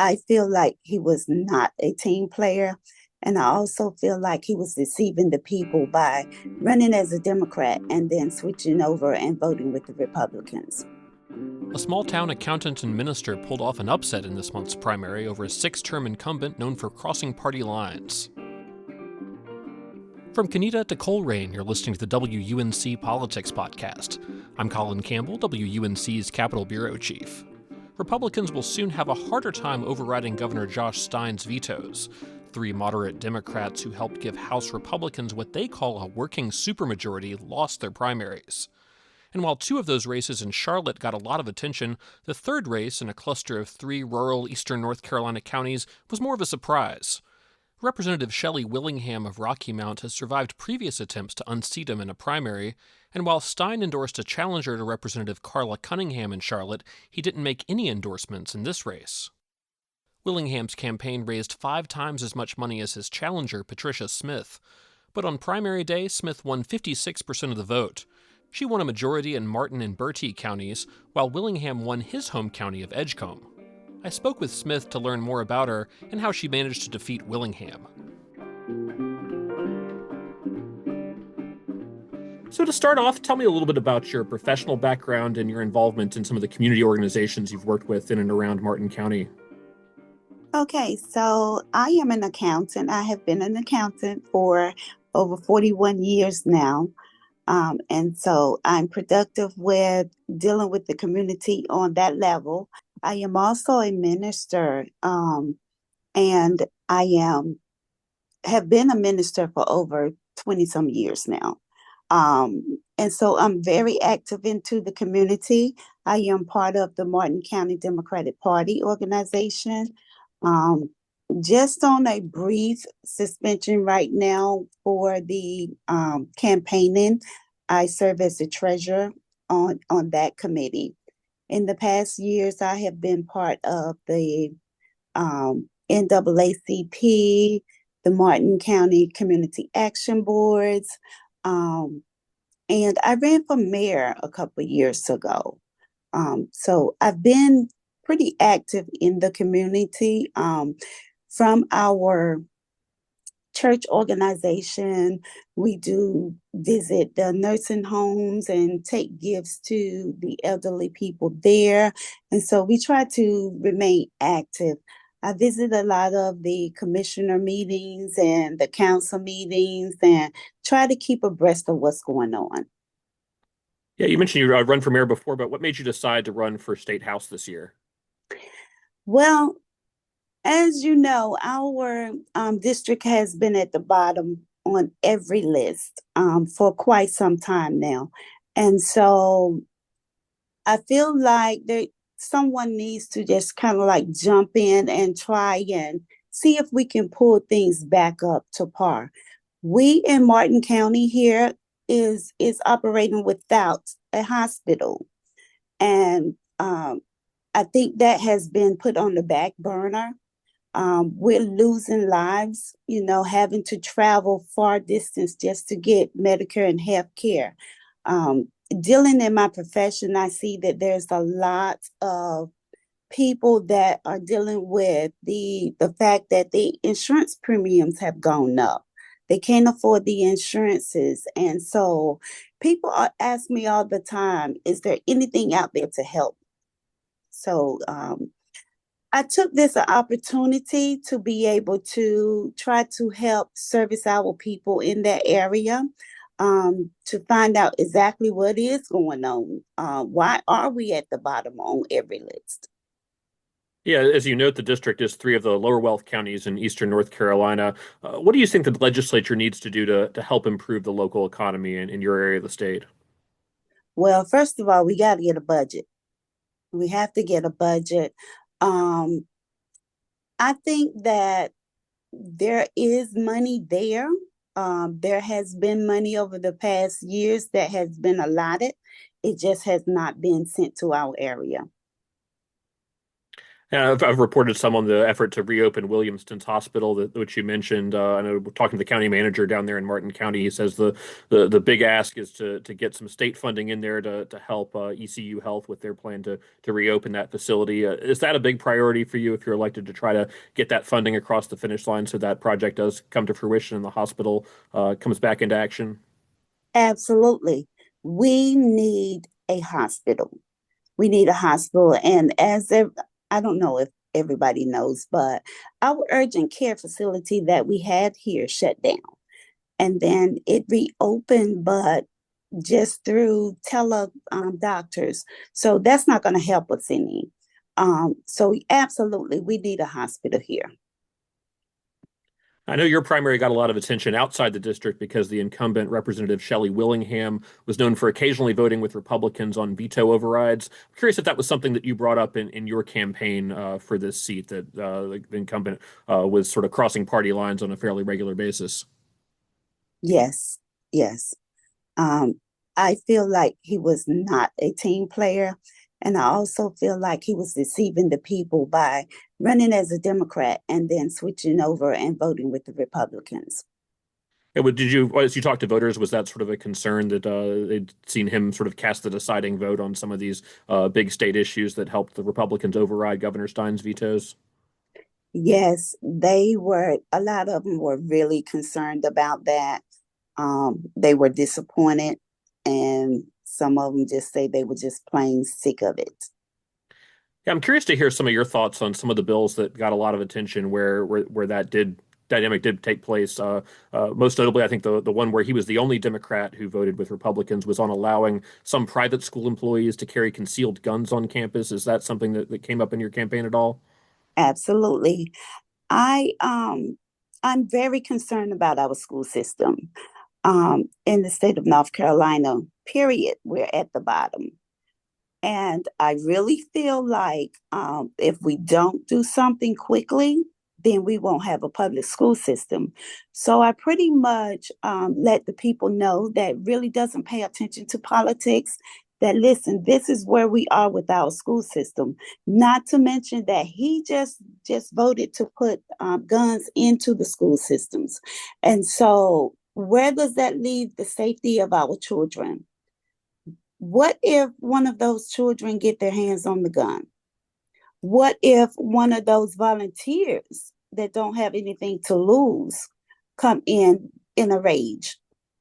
I feel like he was not a team player. And I also feel like he was deceiving the people by running as a Democrat and then switching over and voting with the Republicans. A small town accountant and minister pulled off an upset in this month's primary over a 6-term incumbent known for crossing party lines. From Kanita to Coleraine, you're listening to the WUNC Politics Podcast. I'm Colin Campbell, WUNC's Capitol Bureau Chief. Republicans will soon have a harder time overriding Governor Josh Stein's vetoes. 3 moderate Democrats who helped give House Republicans what they call a working supermajority lost their primaries. And while 2 of those races in Charlotte got a lot of attention, the third race in a cluster of 3 rural eastern North Carolina counties was more of a surprise. Representative Shelly Willingham of Rocky Mount has survived previous attempts to unseat him in a primary, and while Stein endorsed a challenger to Representative Carla Cunningham in Charlotte, he didn't make any endorsements in this race. Willingham's campaign raised 5 times as much money as his challenger, Patricia Smith. But on primary day, Smith won 56% of the vote. She won a majority in Martin and Bertie counties, while Willingham won his home county of Edgecombe. I spoke with Smith to learn more about her and how she managed to defeat Willingham. So to start off, tell me a little bit about your professional background and your involvement in some of the community organizations you've worked with in and around Martin County. Okay, so I am an accountant. I have been an accountant for over 41 years now. And so I'm productive with dealing with the community on that level. I am also a minister, and have been a minister for over 20 some years now. And so I'm very active into the community. I am part of the Martin County Democratic Party organization. Just on a brief suspension right now for the campaigning. I serve as the treasurer on that committee. In the past years, I have been part of the NAACP, the Martin County Community Action Boards, and I ran for mayor a couple of years ago. So I've been pretty active in the community. From our church organization, we do visit the nursing homes and take gifts to the elderly people there. And so we try to remain active. I visit a lot of the commissioner meetings and the council meetings and try to keep abreast of what's going on. Yeah, you mentioned you run for mayor before, but what made you decide to run for state house this year? Well, as you know, our district has been at the bottom on every list for quite some time now. And so I feel like someone needs to just kind of like jump in and try and see if we can pull things back up to par. We in Martin County here is operating without a hospital. And I think that has been put on the back burner. We're losing lives, having to travel far distance just to get Medicare and health care. Dealing in my profession, I see that there's a lot of people that are dealing with the fact that the insurance premiums have gone up. They can't afford the insurances. And so people ask me all the time, is there anything out there to help? So I took this opportunity to be able to try to help service our people in that area, to find out exactly what is going on. Why are we at the bottom on every list? Yeah, as you note, the district is 3 of the lower wealth counties in eastern North Carolina. What do you think the legislature needs to do to help improve the local economy in your area of the state? Well, first of all, we got to get a budget. We have to get a budget. I think that there is money there. There has been money over the past years that has been allotted. It just has not been sent to our area. Yeah, I've reported some on the effort to reopen Williamston's hospital, which you mentioned. I know we're talking to the county manager down there in Martin County. He says the big ask is to get some state funding in there to help ECU Health with their plan to reopen that facility. Is that a big priority for you if you're elected to try to get that funding across the finish line so that project does come to fruition and the hospital comes back into action? Absolutely. We need a hospital. We need a hospital. And I don't know if everybody knows, but our urgent care facility that we had here shut down. And then it reopened, but just through tele doctors. So that's not going to help us any. So absolutely, we need a hospital here. I know your primary got a lot of attention outside the district because the incumbent Representative Shelly Willingham was known for occasionally voting with Republicans on veto overrides. I'm curious if that was something that you brought up in your campaign for this seat, that the incumbent was sort of crossing party lines on a fairly regular basis. Yes, yes. Um, I feel like he was not a team player. And I also feel like he was deceiving the people by running as a Democrat and then switching over and voting with the Republicans. Yeah, did you, as you talked to voters, was that sort of a concern that they'd seen him sort of cast the deciding vote on some of these big state issues that helped the Republicans override Governor Stein's vetoes? Yes, they were, a lot of them were really concerned about that. They were disappointed, and some of them just say they were just plain sick of it. Yeah, I'm curious to hear some of your thoughts on some of the bills that got a lot of attention where that did dynamic did take place. Most notably, I think the one where he was the only Democrat who voted with Republicans was on allowing some private school employees to carry concealed guns on campus. Is that something that came up in your campaign at all? Absolutely. I I'm very concerned about our school system. In the state of North Carolina, period, we're at the bottom. And I really feel like if we don't do something quickly, then we won't have a public school system. So I pretty much let the people know that really doesn't pay attention to politics. That listen, this is where we are with our school system. Not to mention that he just voted to put guns into the school systems, and so where does that leave the safety of our children? What if one of those children get their hands on the gun? What if one of those volunteers that don't have anything to lose come in a rage,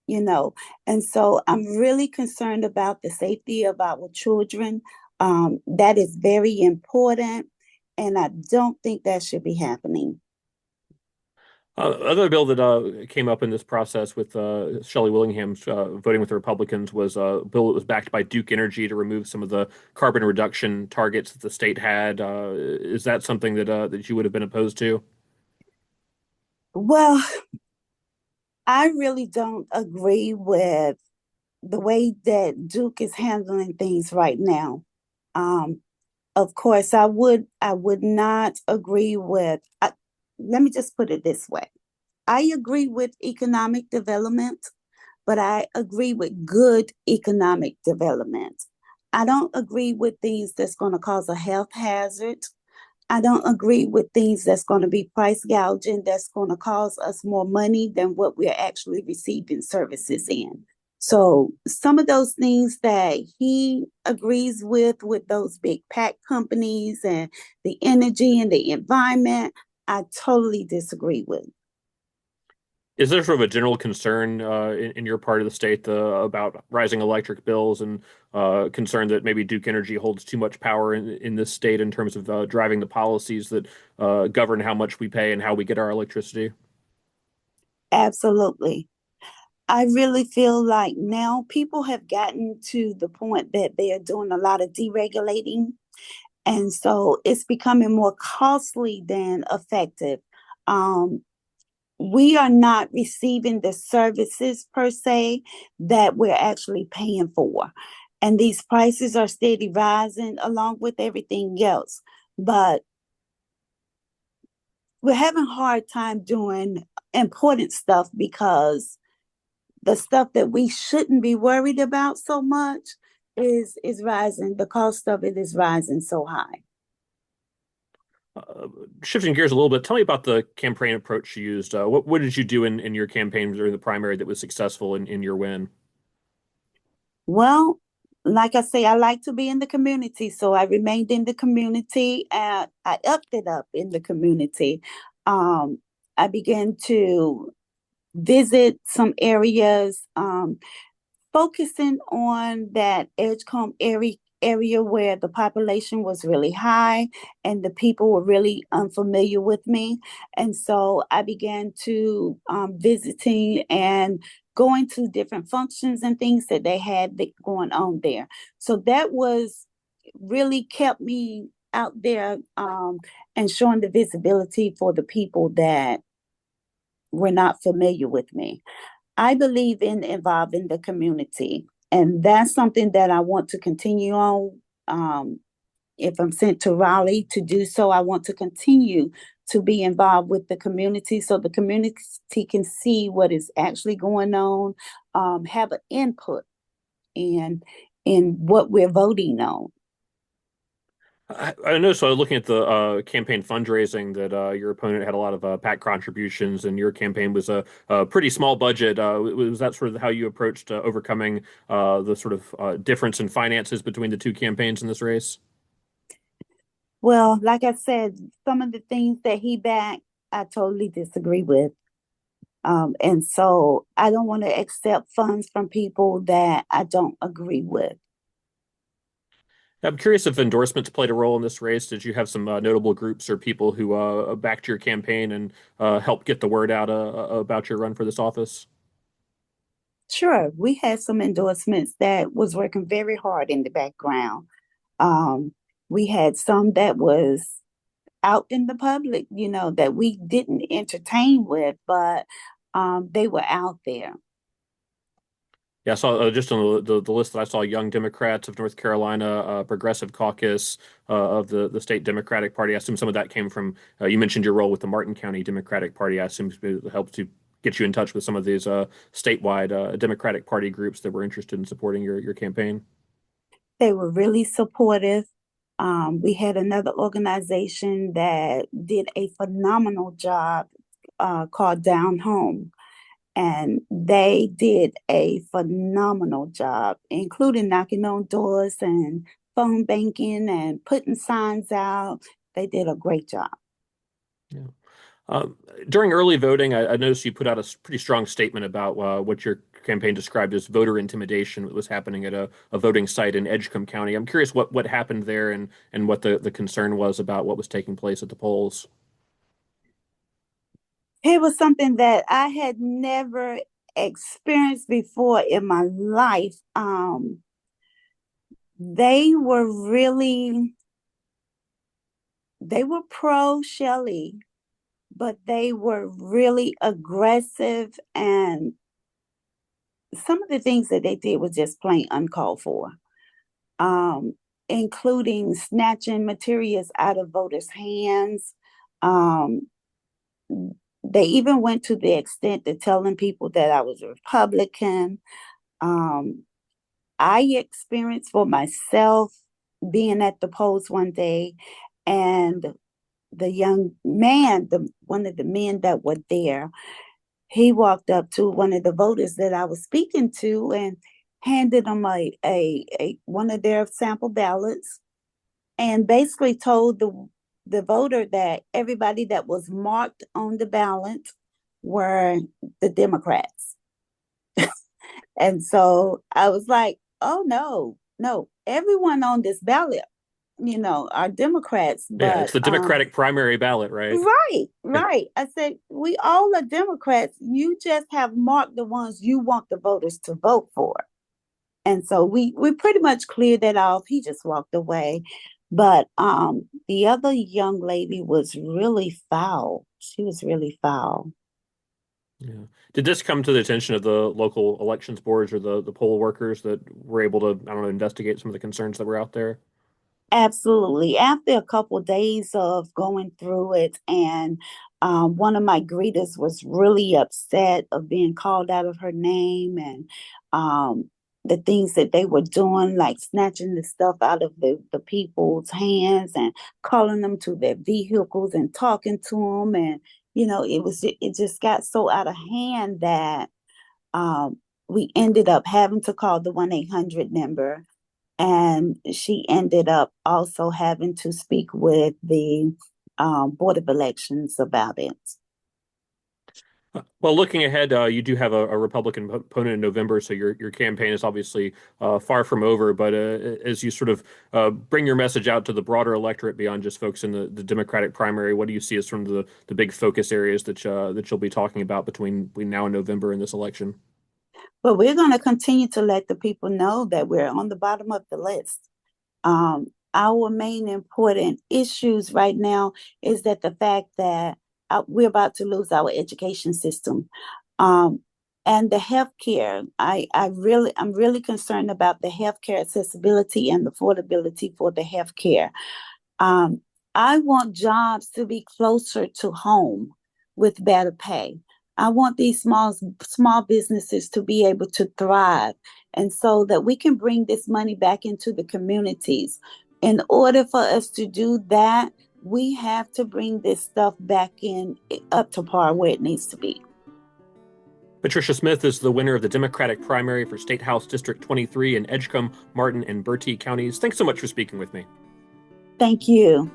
you know? And so I'm really concerned about the safety of our children. That is very important, and I don't think that should be happening. Other bill that came up in this process with Shelly Willingham voting with the Republicans was a bill that was backed by Duke Energy to remove some of the carbon reduction targets that the state had. Is that something that you would have been opposed to? Well, I really don't agree with the way that Duke is handling things right now. Um, of course, I would not agree with. Let me just put it this way: I agree with economic development, but I agree with good economic development. I don't agree with things that's going to cause a health hazard. I don't agree with things that's going to be price gouging, that's going to cause us more money than what we're actually receiving services in. So some of those things that he agrees with those big pack companies and the energy and the environment, I totally disagree with. Is there sort of a general concern in your part of the state about rising electric bills and concern that maybe Duke Energy holds too much power in this state in terms of driving the policies that govern how much we pay and how we get our electricity? Absolutely. I really feel like now people have gotten to the point that they are doing a lot of deregulating. And so it's becoming more costly than effective. Um, we are not receiving the services per se that we're actually paying for. And these prices are steady rising along with everything else. But we're having a hard time doing important stuff because the stuff that we shouldn't be worried about so much is rising. The cost of it is rising so high. Uh, Shifting gears a little bit, tell me about the campaign approach you used. What did you do in your campaign during the primary that was successful in your win? Well, like I say, I like to be in the community, so I remained in the community and I upped it up in the community. I began to visit some areas, focusing on that Edgecombe area where the population was really high and the people were really unfamiliar with me. And so I began to visiting and going to different functions and things that they had going on there. So that was really kept me out there, and showing the visibility for the people that were not familiar with me. I believe in involving the community, and that's something that I want to continue on. If I'm sent to Raleigh to do so, I want to continue to be involved with the community so the community can see what is actually going on, have an input in what we're voting on. I know. So looking at the campaign fundraising that your opponent had a lot of PAC contributions, and your campaign was a pretty small budget. Was that sort of how you approached overcoming the sort of difference in finances between the two campaigns in this race? Well, like I said, some of the things that he backed, I totally disagree with. And so I don't want to accept funds from people that I don't agree with. I'm curious if endorsements played a role in this race. Did you have some notable groups or people who backed your campaign and helped get the word out about your run for this office? Sure, we had some endorsements that was working very hard in the background. Um, we had some that was out in the public, that we didn't entertain with, but they were out there. Yeah, I saw just on the list that I saw Young Democrats of North Carolina, Progressive Caucus of the state Democratic Party. I assume some of that came from, you mentioned your role with the Martin County Democratic Party. I assume it helped to get you in touch with some of these statewide Democratic Party groups that were interested in supporting your campaign. They were really supportive. We had another organization that did a phenomenal job, called Down Home. And they did a phenomenal job, including knocking on doors and phone banking and putting signs out. They did a great job. Yeah. Uh, During early voting, I noticed you put out a pretty strong statement about what your campaign described as voter intimidation that was happening at a voting site in Edgecombe County. I'm curious what happened there and what the concern was about what was taking place at the polls. It was something that I had never experienced before in my life. They were really, they were pro Shelly, but they were really aggressive, and some of the things that they did was just plain uncalled for, um, including snatching materials out of voters' hands. Um, they even went to the extent of telling people that I was a Republican. Um, I experienced for myself being at the polls one day, and the young man, one of the men that were there, he walked up to one of the voters that I was speaking to and handed him a one of their sample ballots, and basically told the voter that everybody that was marked on the ballot were the Democrats. And so I was like, oh no, no, everyone on this ballot, are Democrats, Yeah, it's but the Democratic primary ballot, right? right, right. I said, we all are Democrats. You just have marked the ones you want the voters to vote for. And so we pretty much cleared that off. He just walked away. But the other young lady was really foul. She was really foul. Yeah. Did this come to the attention of the local elections boards or the poll workers that were able to, I don't know, investigate some of the concerns that were out there? Absolutely. After a couple of days of going through it, and one of my greeters was really upset of being called out of her name, and the things that they were doing, like snatching the stuff out of the people's hands and calling them to their vehicles and talking to them. And, it just got so out of hand that we ended up having to call the 1-800 number. And she ended up also having to speak with the Board of Elections about it. Well, looking ahead, you do have a Republican opponent in November, so your campaign is obviously far from over. But as you sort of bring your message out to the broader electorate beyond just folks in the Democratic primary, what do you see as some of the big focus areas that you'll be talking about between now and November in this election? But we're going to continue to let the people know that we're on the bottom of the list. Our main important issues right now is that the fact that we're about to lose our education system, and the healthcare. I'm really concerned about the healthcare accessibility and affordability for the healthcare. I want jobs to be closer to home with better pay. I want these small businesses to be able to thrive, and so that we can bring this money back into the communities. In order for us to do that, we have to bring this stuff back up to par where it needs to be. Patricia Smith is the winner of the Democratic primary for State House District 23 in Edgecombe, Martin, and Bertie counties. Thanks so much for speaking with me. Thank you.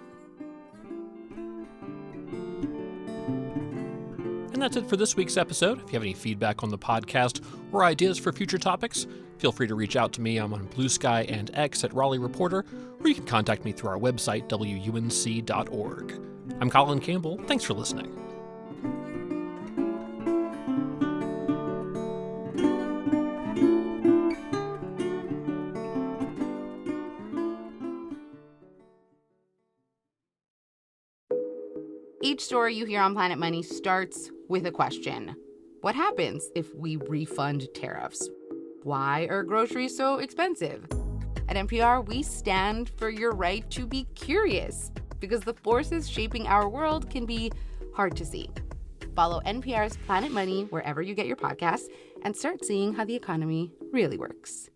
And that's it for this week's episode. If you have any feedback on the podcast or ideas for future topics, feel free to reach out to me. I'm on Blue Sky and X at Raleigh Reporter, or you can contact me through our website, WUNC.org. I'm Colin Campbell. Thanks for listening. Each story you hear on Planet Money starts with a question. What happens if we refund tariffs? Why are groceries so expensive? At NPR, we stand for your right to be curious, because the forces shaping our world can be hard to see. Follow NPR's Planet Money wherever you get your podcasts and start seeing how the economy really works.